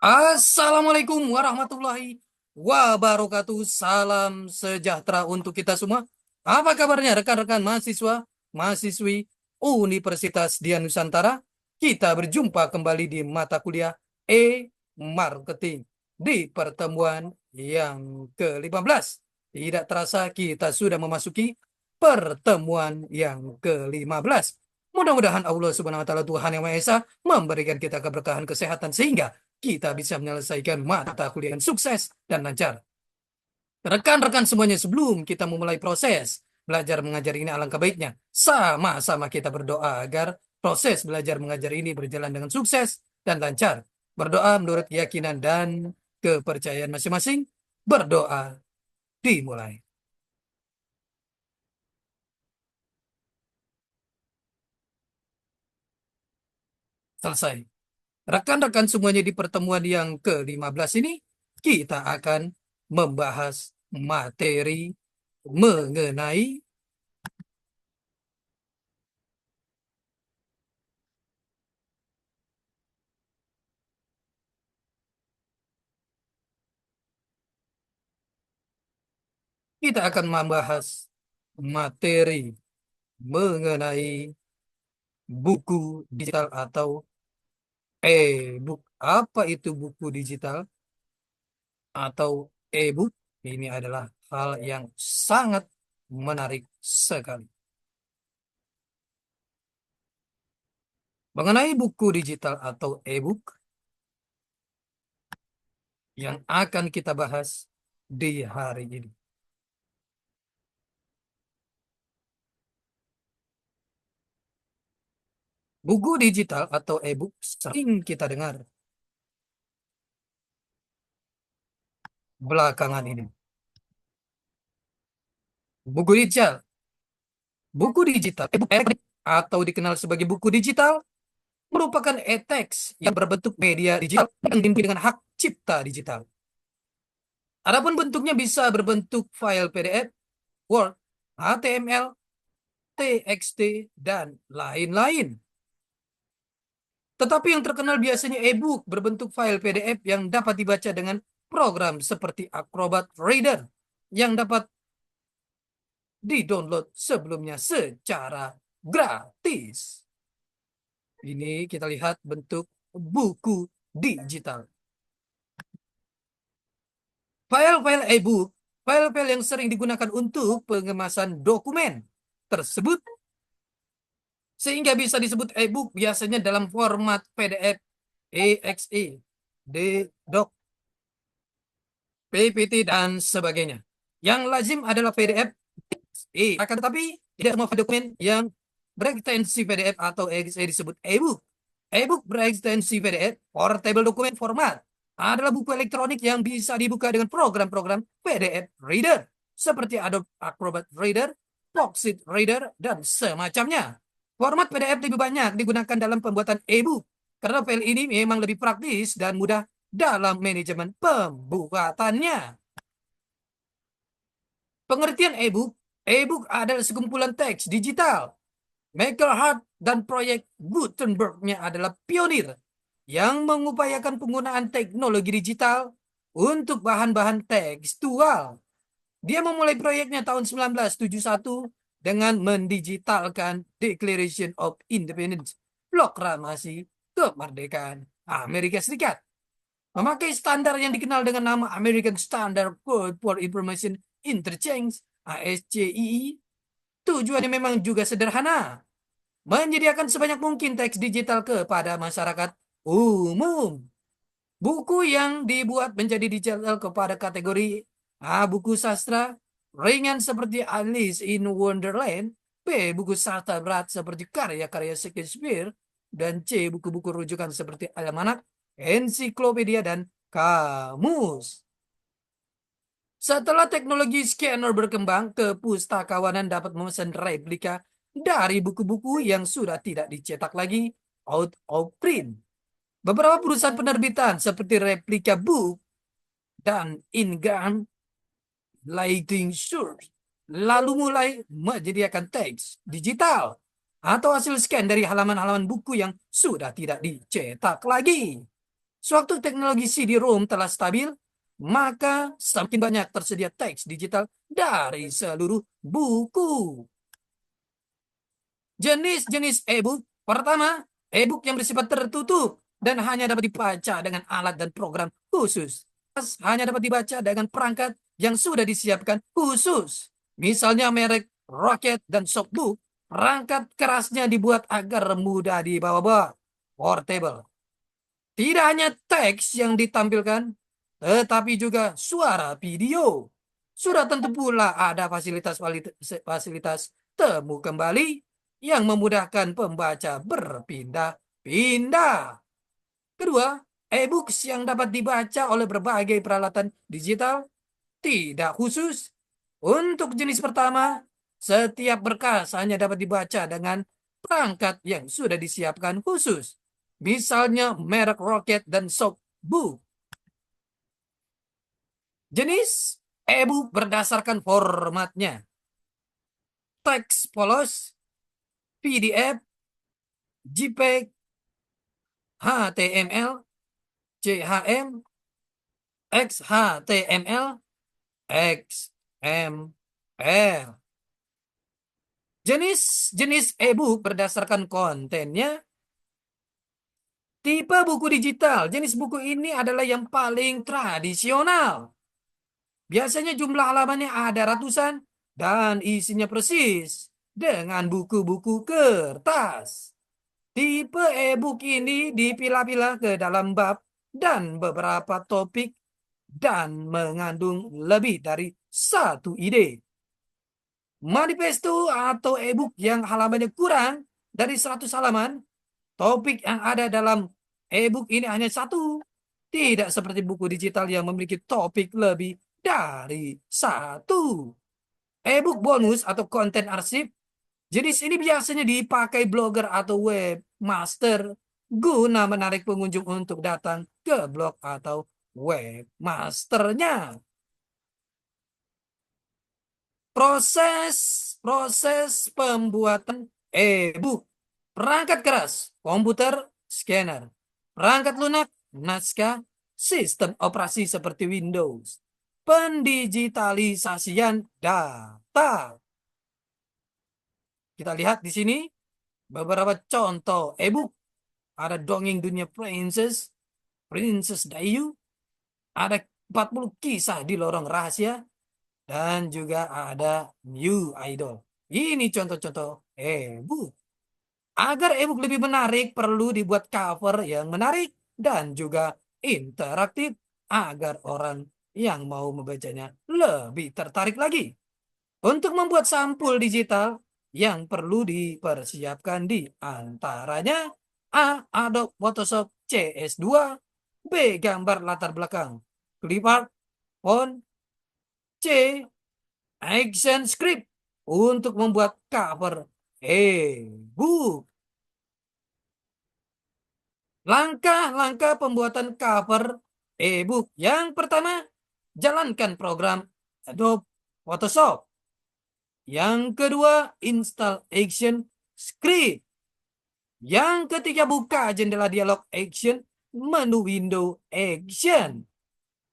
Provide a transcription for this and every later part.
Assalamualaikum warahmatullahi wabarakatuh. Salam sejahtera untuk kita semua. Apa kabarnya rekan-rekan mahasiswa, mahasiswi Universitas Dian Nusantara? Kita berjumpa kembali di mata kuliah E-Marketing di pertemuan yang ke-15. Tidak terasa kita sudah memasuki pertemuan yang ke-15. Mudah-mudahan Allah Subhanahu wa taala Tuhan yang Maha Esa memberikan kita keberkahan kesehatan sehingga kita bisa menyelesaikan mata kuliah yang sukses dan lancar. Rekan-rekan semuanya, sebelum kita memulai proses belajar mengajar ini, alangkah baiknya sama-sama kita berdoa agar proses belajar mengajar ini berjalan dengan sukses dan lancar. Berdoa menurut keyakinan dan kepercayaan masing-masing. Berdoa dimulai. Selesai. Rekan-rekan semuanya, di pertemuan yang ke-15 ini kita akan membahas materi mengenai kita akan membahas materi mengenai buku digital atau e-book. Apa itu buku digital atau e-book? Ini adalah hal yang sangat menarik sekali. Mengenai buku digital atau e-book yang akan kita bahas di hari ini. Buku digital atau e-book sering kita dengar belakangan ini. Buku digital, buku digital, e-book elektronik atau dikenal sebagai buku digital merupakan e-text yang berbentuk media digital yang dilindungi dengan hak cipta digital. Adapun bentuknya bisa berbentuk file PDF, Word, HTML, TXT, dan lain-lain. Tetapi yang terkenal biasanya e-book berbentuk file PDF yang dapat dibaca dengan program seperti Acrobat Reader yang dapat di-download sebelumnya secara gratis. Ini kita lihat bentuk buku digital. File-file e-book, file-file yang sering digunakan untuk pengemasan dokumen tersebut sehingga bisa disebut e-book biasanya dalam format PDF, EXE, D-Doc, PPT, dan sebagainya. Yang lazim adalah PDF, akan tetapi tidak semua dokumen yang berekstensi PDF atau EXE disebut e-book. E-book berekstensi PDF, Portable Document Format, adalah buku elektronik yang bisa dibuka dengan program-program PDF Reader seperti Adobe Acrobat Reader, Pocket Reader, dan semacamnya. Format PDF lebih banyak digunakan dalam pembuatan e-book karena file ini memang lebih praktis dan mudah dalam manajemen pembuatannya. Pengertian e-book, e-book adalah sekumpulan teks digital. Michael Hart dan proyek Gutenberg-nya adalah pionir yang mengupayakan penggunaan teknologi digital untuk bahan-bahan tekstual. Dia memulai proyeknya tahun 1971 dengan mendigitalkan Declaration of Independence, proklamasi kemerdekaan Amerika Serikat. Memakai standar yang dikenal dengan nama American Standard Code for Information Interchange, ASCII, tujuannya memang juga sederhana, menyediakan sebanyak mungkin teks digital kepada masyarakat umum. Buku yang dibuat menjadi digital kepada kategori A. Buku sastra ringan seperti Alice in Wonderland, B. Buku sastra berat seperti karya-karya Shakespeare, dan C. Buku-buku rujukan seperti almanak, ensiklopedia, dan kamus. Setelah teknologi scanner berkembang, kepustakawanan dapat memesan replika dari buku-buku yang sudah tidak dicetak lagi out of print. Beberapa perusahaan penerbitan seperti Replika Book dan Ingram Lighting Source lalu mulai menyediakan teks digital atau hasil scan dari halaman-halaman buku yang sudah tidak dicetak lagi. Sewaktu teknologi CD-ROM telah stabil, maka semakin banyak tersedia teks digital dari seluruh buku. Jenis-jenis e-book. Pertama, e-book yang bersifat tertutup dan hanya dapat dibaca dengan alat dan program khusus. Hanya dapat dibaca dengan perangkat yang sudah disiapkan khusus. Misalnya merek Rocket dan Softbook, perangkat kerasnya dibuat agar mudah dibawa-bawa, portable. Tidak hanya teks yang ditampilkan, tetapi juga suara video. Sudah tentu pula ada fasilitas temu kembali yang memudahkan pembaca berpindah-pindah. Kedua, e-books yang dapat dibaca oleh berbagai peralatan digital tidak khusus. Untuk jenis pertama, setiap berkas hanya dapat dibaca dengan perangkat yang sudah disiapkan khusus. Misalnya merek Rocket dan Softbook. Jenis e-book berdasarkan formatnya. Teks polos, PDF, JPEG, HTML, CHM, XHTML, XML. Jenis-jenis e-book berdasarkan kontennya. Tipe buku digital. Jenis buku ini adalah yang paling tradisional. Biasanya jumlah halamannya ada ratusan dan isinya persis dengan buku-buku kertas. Tipe e-book ini dipilah-pilah ke dalam bab dan beberapa topik dan mengandung lebih dari satu ide. Manifesto atau e-book yang halamannya kurang dari 100 halaman, topik yang ada dalam e-book ini hanya satu. Tidak seperti buku digital yang memiliki topik lebih dari satu. E-book bonus atau konten arsip. Jenis ini biasanya dipakai blogger atau webmaster guna menarik pengunjung untuk datang ke blog atau webmasternya. Proses pembuatan e-book. Perangkat keras, komputer, scanner. Perangkat lunak, naskah, sistem operasi seperti Windows. Pendigitalisasian data. Kita lihat di sini beberapa contoh e-book. Ada Dongeng Dunia Princess, Princess Dayu. Ada 40 kisah di lorong rahasia. Dan juga ada New Idol. Ini contoh-contoh e-book. Agar e-book lebih menarik, perlu dibuat cover yang menarik dan juga interaktif agar orang yang mau membacanya lebih tertarik lagi. Untuk membuat sampul digital yang perlu dipersiapkan di antaranya A. Adobe Photoshop CS2, B. Gambar latar belakang clipart, font, C. Action script untuk membuat cover e-book. Langkah-langkah pembuatan cover e-book. Yang pertama, jalankan program Adobe Photoshop. Yang kedua, install Action Script. Yang ketiga, buka jendela dialog Action, menu window Action.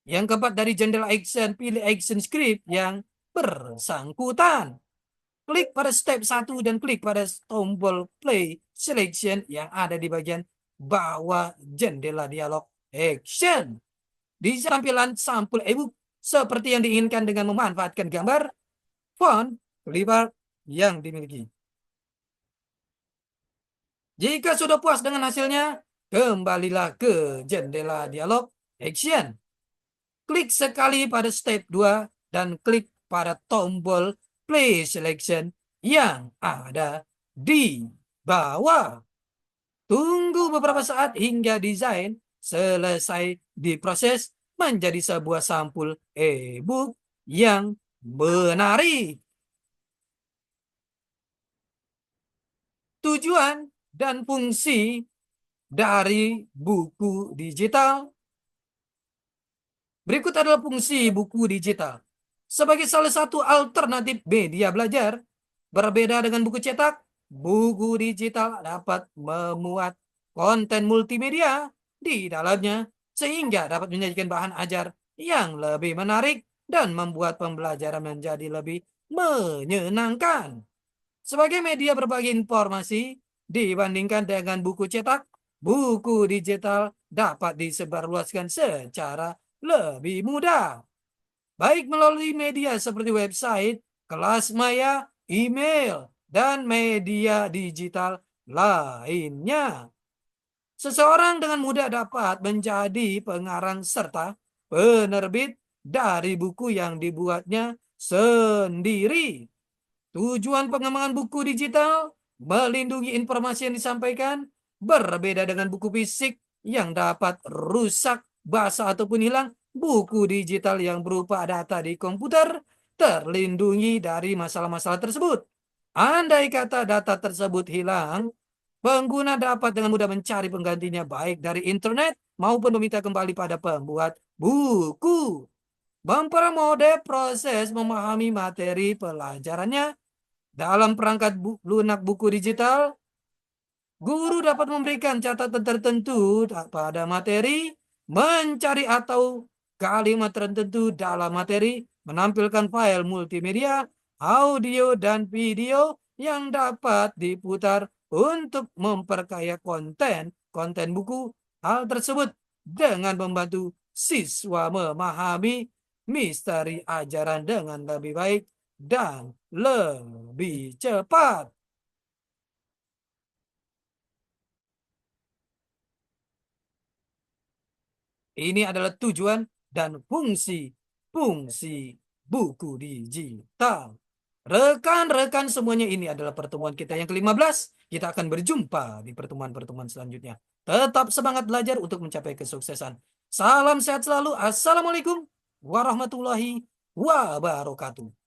Yang keempat, dari jendela Action, pilih Action Script yang bersangkutan. Klik pada step 1 dan klik pada tombol play selection yang ada di bagian bawah jendela dialog action. Di tampilan sampul e-book seperti yang diinginkan dengan memanfaatkan gambar, font, clipart yang dimiliki. Jika sudah puas dengan hasilnya, kembalilah ke jendela dialog action. Klik sekali pada step 2 dan klik pada tombol play selection yang ada di bawah. Tunggu beberapa saat hingga desain selesai diproses menjadi sebuah sampul e-book yang menarik. Tujuan dan fungsi dari buku digital. Berikut adalah fungsi buku digital. Sebagai salah satu alternatif media belajar, berbeda dengan buku cetak, buku digital dapat memuat konten multimedia di dalamnya sehingga dapat menyajikan bahan ajar yang lebih menarik dan membuat pembelajaran menjadi lebih menyenangkan. Sebagai media berbagi informasi, dibandingkan dengan buku cetak, buku digital dapat disebarluaskan secara lebih mudah, baik melalui media seperti website, kelas maya, email, dan media digital lainnya. Seseorang dengan mudah dapat menjadi pengarang serta penerbit dari buku yang dibuatnya sendiri. Tujuan pengembangan buku digital melindungi informasi yang disampaikan, berbeda dengan buku fisik yang dapat rusak, basah ataupun hilang. Buku digital yang berupa data di komputer terlindungi dari masalah-masalah tersebut. Andai kata data tersebut hilang, pengguna dapat dengan mudah mencari penggantinya baik dari internet maupun meminta kembali pada pembuat buku. Mempermudah proses memahami materi pelajarannya dalam perangkat lunak buku digital. Guru dapat memberikan catatan tertentu pada materi, mencari atau kalimat tertentu dalam materi, menampilkan file multimedia, audio, dan video yang dapat diputar untuk memperkaya konten buku. Hal tersebut dengan membantu siswa memahami misteri ajaran dengan lebih baik dan lebih cepat. Ini adalah tujuan dan fungsi buku digital. Rekan-rekan semuanya, ini adalah pertemuan kita yang ke-15. Kita akan berjumpa di pertemuan-pertemuan selanjutnya. Tetap semangat belajar untuk mencapai kesuksesan. Salam sehat selalu. Assalamualaikum warahmatullahi wabarakatuh.